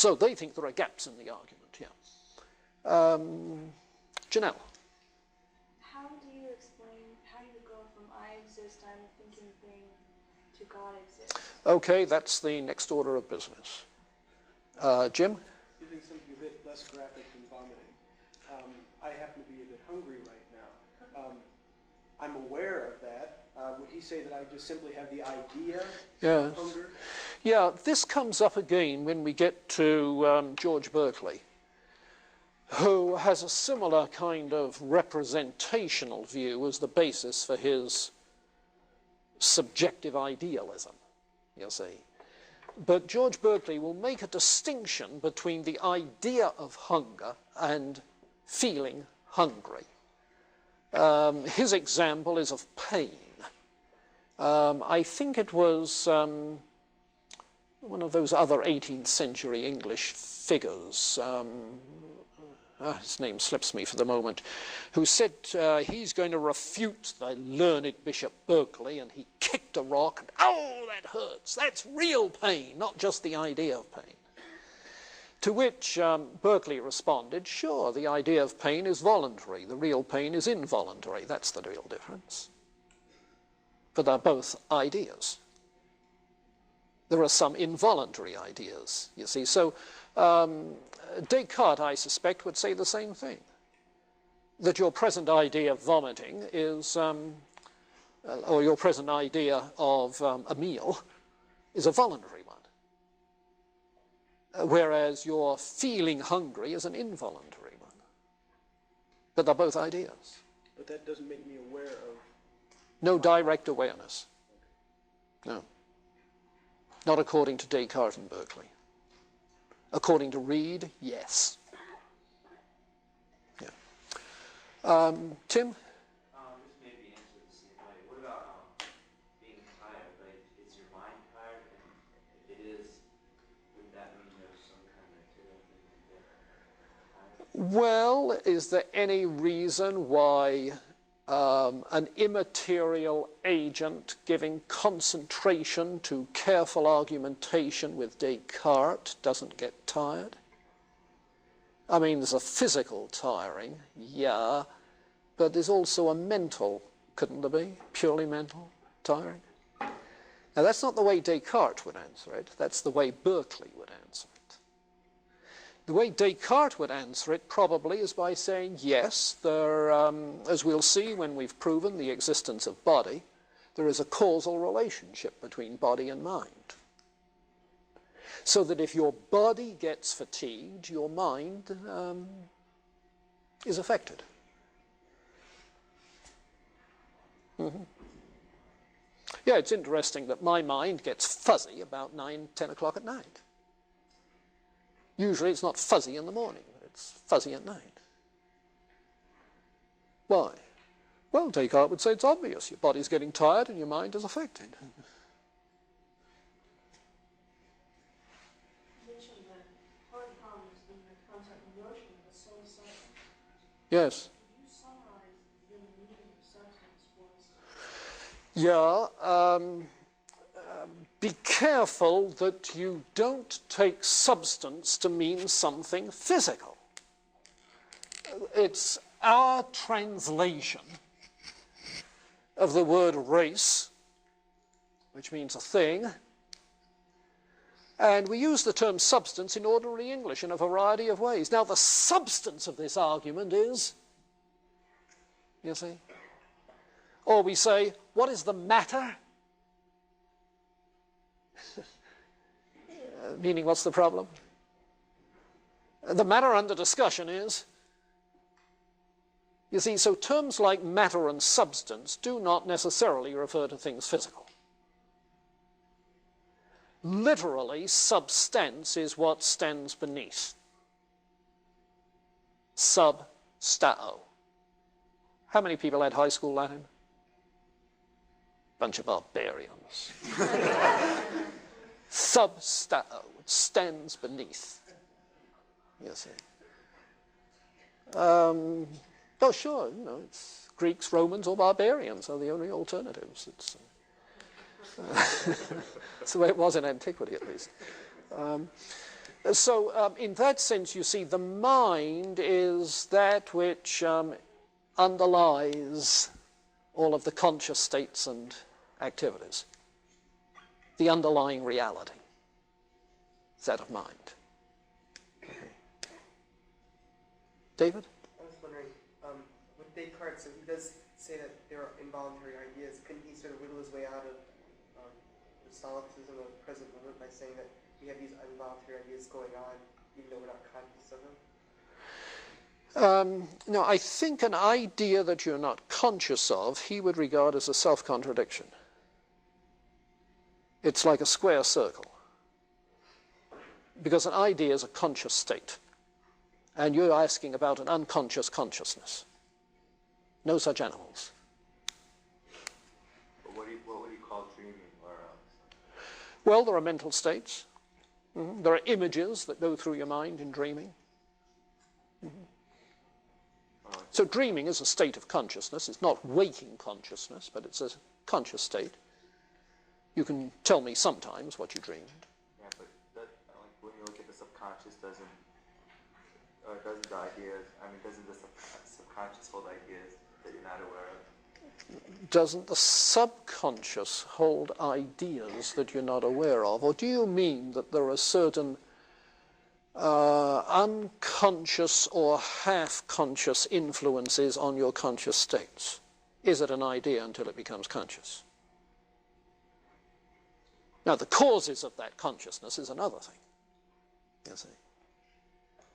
So they think there are gaps in the argument, yeah. Janelle. How do you go from I exist, I'm a thinking thing, to God exists? Okay, that's the next order of business. Jim? Using something a bit less graphic than vomiting. I happen to be a bit hungry right now. I'm aware of that. Would he say that I just simply have the idea of hunger? Yeah, this comes up again when we get to George Berkeley, who has a similar kind of representational view as the basis for his subjective idealism, you see. But George Berkeley will make a distinction between the idea of hunger and feeling hungry. His example is of pain. I think it was one of those other 18th century English figures, his name slips me for the moment, who said he's going to refute the learned Bishop Berkeley, and he kicked a rock, and oh, that hurts. That's real pain, not just the idea of pain. To which Berkeley responded, sure, the idea of pain is voluntary. The real pain is involuntary. That's the real difference. But they're both ideas. There are some involuntary ideas, you see. So Descartes, I suspect, would say the same thing. That your present idea of vomiting is, or your present idea of a meal is a voluntary one. Whereas your feeling hungry is an involuntary one. But they're both ideas. But that doesn't make me aware of... No direct awareness. No. Not according to Descartes and Berkeley. According to Reid, yes. Yeah. Tim? This may be answered the same way. What about being tired? Like, is your mind tired? And if it is, would that mean there's some kind of material thing that Well, is there any reason why an immaterial agent giving concentration to careful argumentation with Descartes doesn't get tired? I mean, there's a physical tiring, yeah, but there's also a mental, couldn't there be, purely mental tiring? Now, that's not the way Descartes would answer it. That's the way Berkeley would answer it. The way Descartes would answer it probably is by saying, yes, there, as we'll see when we've proven the existence of body, there is a causal relationship between body and mind. So that if your body gets fatigued, your mind is affected. Mm-hmm. Yeah, it's interesting that my mind gets fuzzy about 9, 10 o'clock at night. Usually it's not fuzzy in the morning, but it's fuzzy at night. Why? Well, Descartes would say it's obvious. Your body's getting tired and your mind is affected. You mentioned that part comes in the concept of notion of the soul cycle. Yes. Could you summarize the meaning of substance for us? Yeah. Be careful that you don't take substance to mean something physical. It's our translation of the word race, which means a thing, and we use the term substance in ordinary English in a variety of ways. Now, the substance of this argument is, you see, or we say, what is the matter? Meaning, what's the problem? The matter under discussion is, you see, so terms like matter and substance do not necessarily refer to things physical. Literally, substance is what stands beneath. Substao. How many people had high school Latin? Bunch of barbarians. Substao, it stands beneath. You see. Oh, sure, you know, it's Greeks, Romans, or barbarians are the only alternatives. It's the way it was in antiquity, at least. So in that sense, you see, the mind is that which underlies all of the conscious states and activities. The underlying reality is that of mind. David? I was wondering, with Descartes, so he does say that there are involuntary ideas. Couldn't he sort of wiggle his way out of the solipsism of the present moment by saying that we have these involuntary ideas going on, even though we're not conscious of them? No, I think an idea that you're not conscious of, he would regard as a self-contradiction. It's like a square circle. Because an idea is a conscious state. And you're asking about an unconscious consciousness. No such animals. But what would you call dreaming? Or, Well, there are mental states. There are images that go through your mind in dreaming. So dreaming is a state of consciousness. It's not waking consciousness, but it's a conscious state. You can tell me sometimes what you dreamed. Yeah, but that, like, when you look at the subconscious, doesn't the ideas, doesn't the subconscious hold ideas that you're not aware of? Doesn't the subconscious hold ideas that you're not aware of? Or do you mean that there are certain unconscious or half-conscious influences on your conscious states? Is it an idea until it becomes conscious? Now, the causes of that consciousness is another thing, you see.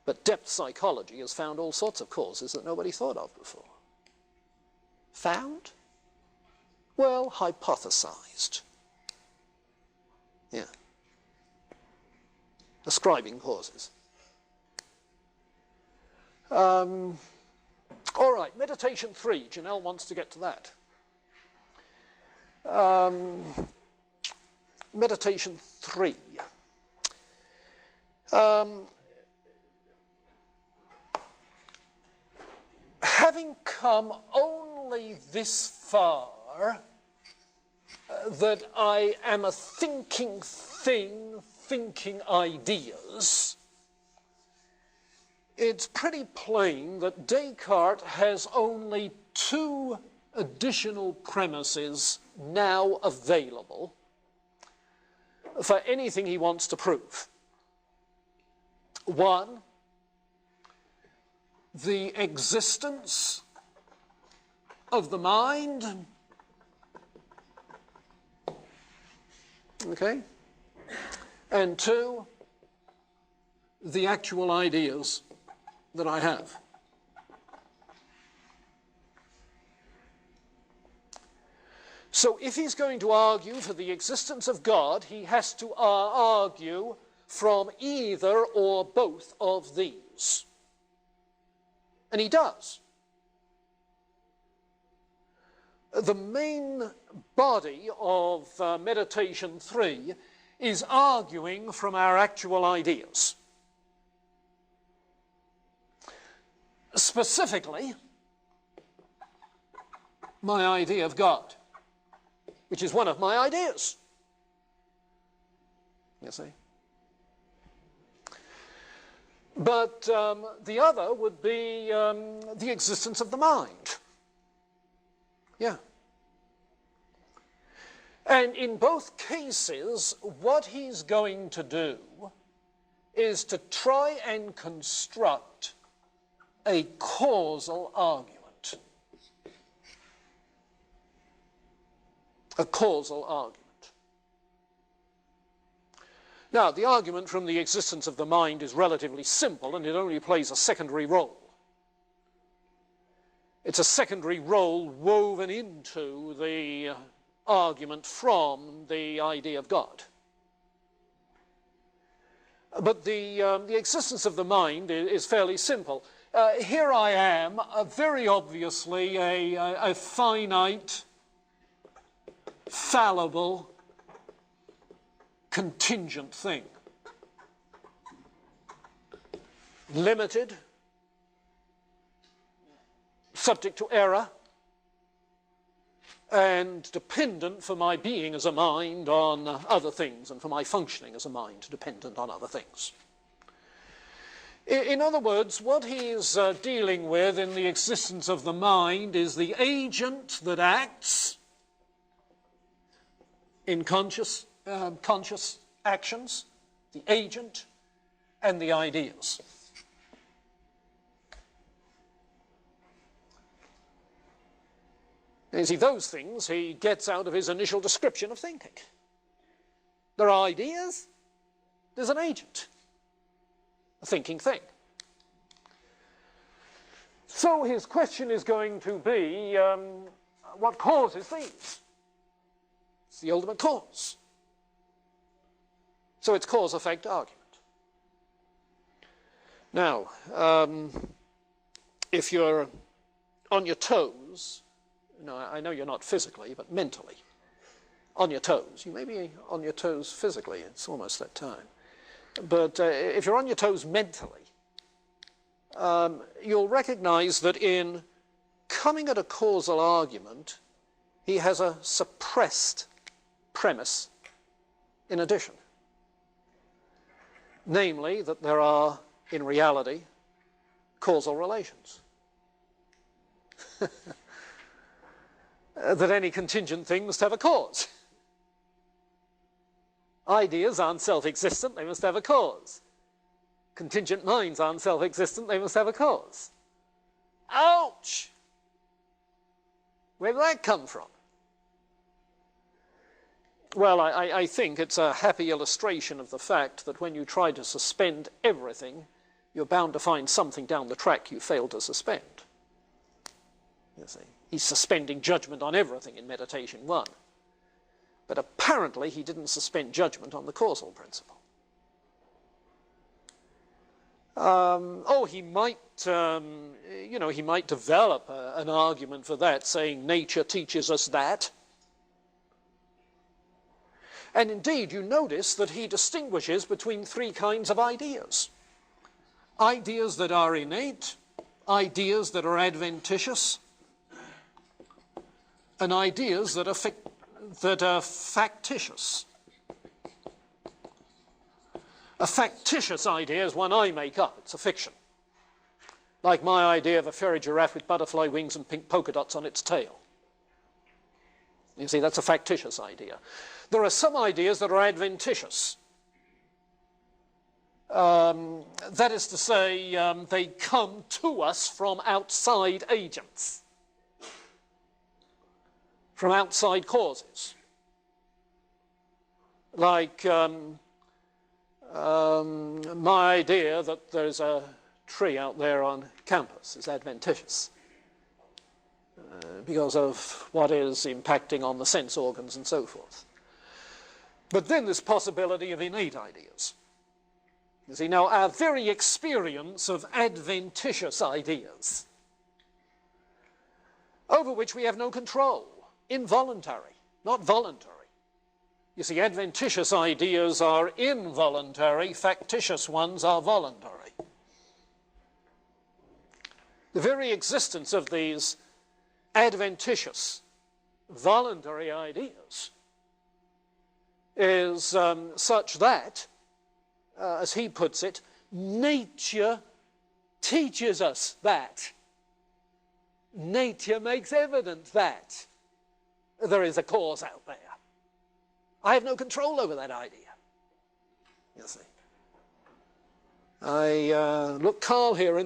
But depth psychology has found all sorts of causes that nobody thought of before. Found? Well, hypothesized. Yeah. Ascribing causes. All right, meditation 3. Janelle wants to get to that. Meditation 3. Having come only this far, that I am a thinking thing, thinking ideas, it's pretty plain that Descartes has only two additional premises now available for anything he wants to prove. One, the existence of the mind, okay, and two, the actual ideas that I have. So if he's going to argue for the existence of God, he has to argue from either or both of these. And he does. The main body of Meditation 3 is arguing from our actual ideas. Specifically, my idea of God, which is one of my ideas. You see? But the other would be the existence of the mind. Yeah. And in both cases, what he's going to do is to try and construct a causal argument. A causal argument. Now, the argument from the existence of the mind is relatively simple, and it only plays a secondary role. It's a secondary role woven into the argument from the idea of God. But the existence of the mind is fairly simple. Here I am, very obviously a finite, fallible, contingent thing. Limited, subject to error, and dependent for my being as a mind on other things, and for my functioning as a mind dependent on other things. In other words, what he's dealing with in the existence of the mind is the agent that acts in conscious actions, the agent, and the ideas. You see, those things he gets out of his initial description of thinking. There are ideas, there's an agent, a thinking thing. So his question is going to be, what causes these? It's the ultimate cause. So it's cause-effect argument. Now, if you're on your toes, I know you're not physically, but mentally, on your toes. You may be on your toes physically, it's almost that time. But if you're on your toes mentally, you'll recognize that in coming at a causal argument, he has a suppressed premise in addition. Namely, that there are, in reality, causal relations. That any contingent thing must have a cause. Ideas aren't self-existent, they must have a cause. Contingent minds aren't self-existent, they must have a cause. Ouch! Where did that come from? Well, I think it's a happy illustration of the fact that when you try to suspend everything, you're bound to find something down the track you failed to suspend. You see, he's suspending judgment on everything in Meditation 1. But apparently he didn't suspend judgment on the causal principle. He might, he might develop an argument for that, saying nature teaches us that. And indeed, you notice that he distinguishes between three kinds of ideas. Ideas that are innate, ideas that are adventitious, and ideas that are factitious. A factitious idea is one I make up. It's a fiction. Like my idea of a fairy giraffe with butterfly wings and pink polka dots on its tail. You see, that's a factitious idea. There are some ideas that are adventitious. That is to say, they come to us from outside agents, from outside causes. Like my idea that there's a tree out there on campus is adventitious because of what is impacting on the sense organs and so forth. But then there's possibility of innate ideas. You see, now our very experience of adventitious ideas, over which we have no control, involuntary, not voluntary. You see, adventitious ideas are involuntary, factitious ones are voluntary. The very existence of these adventitious, voluntary ideas is such that, as he puts it, nature teaches us that. Nature makes evident that there is a cause out there. I have no control over that idea, you see. I look Carl here in the